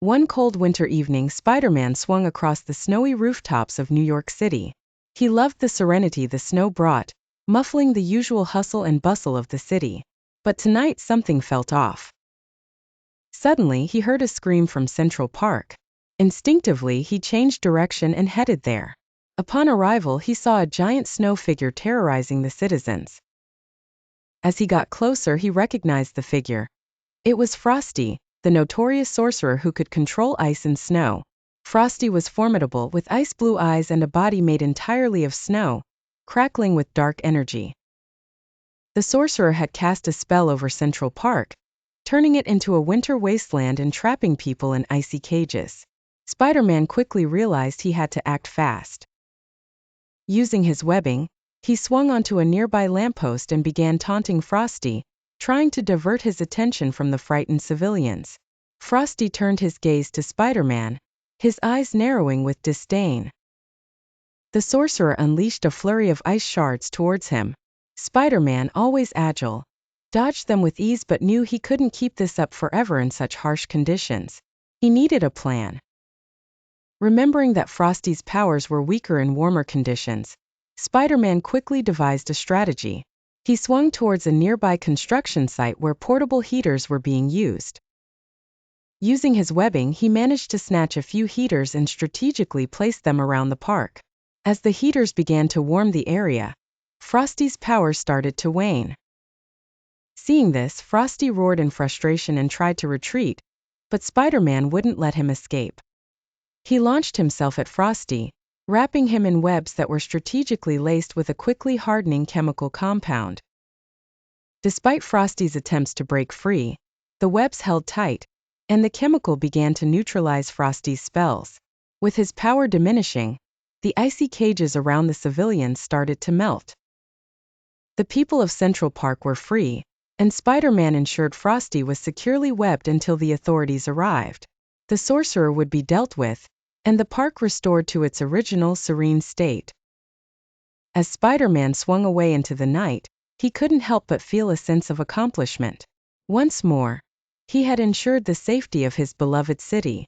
One cold winter evening, Spider-Man swung across the snowy rooftops of New York City. He loved the serenity the snow brought, muffling the usual hustle and bustle of the city. But tonight something felt off. Suddenly, he heard a scream from Central Park. Instinctively, he changed direction and headed there. Upon arrival, he saw a giant snow figure terrorizing the citizens. As he got closer, he recognized the figure. It was Frosty, the notorious sorcerer who could control ice and snow. Frosty was formidable, with ice-blue eyes and a body made entirely of snow, crackling with dark energy. The sorcerer had cast a spell over Central Park, turning it into a winter wasteland and trapping people in icy cages. Spider-Man quickly realized he had to act fast. Using his webbing, he swung onto a nearby lamppost and began taunting Frosty, trying to divert his attention from the frightened civilians. Frosty turned his gaze to Spider-Man, his eyes narrowing with disdain. The sorcerer unleashed a flurry of ice shards towards him. Spider-Man, always agile, dodged them with ease but knew he couldn't keep this up forever in such harsh conditions. He needed a plan. Remembering that Frosty's powers were weaker in warmer conditions, Spider-Man quickly devised a strategy. He swung towards a nearby construction site where portable heaters were being used. Using his webbing, he managed to snatch a few heaters and strategically place them around the park. As the heaters began to warm the area, Frosty's power started to wane. Seeing this, Frosty roared in frustration and tried to retreat, but Spider-Man wouldn't let him escape. He launched himself at Frosty, wrapping him in webs that were strategically laced with a quickly hardening chemical compound. Despite Frosty's attempts to break free, the webs held tight, and the chemical began to neutralize Frosty's spells. With his power diminishing, the icy cages around the civilians started to melt. The people of Central Park were free, and Spider-Man ensured Frosty was securely webbed until the authorities arrived. The sorcerer would be dealt with, and the park restored to its original serene state. As Spider-Man swung away into the night, he couldn't help but feel a sense of accomplishment. Once more, he had ensured the safety of his beloved city.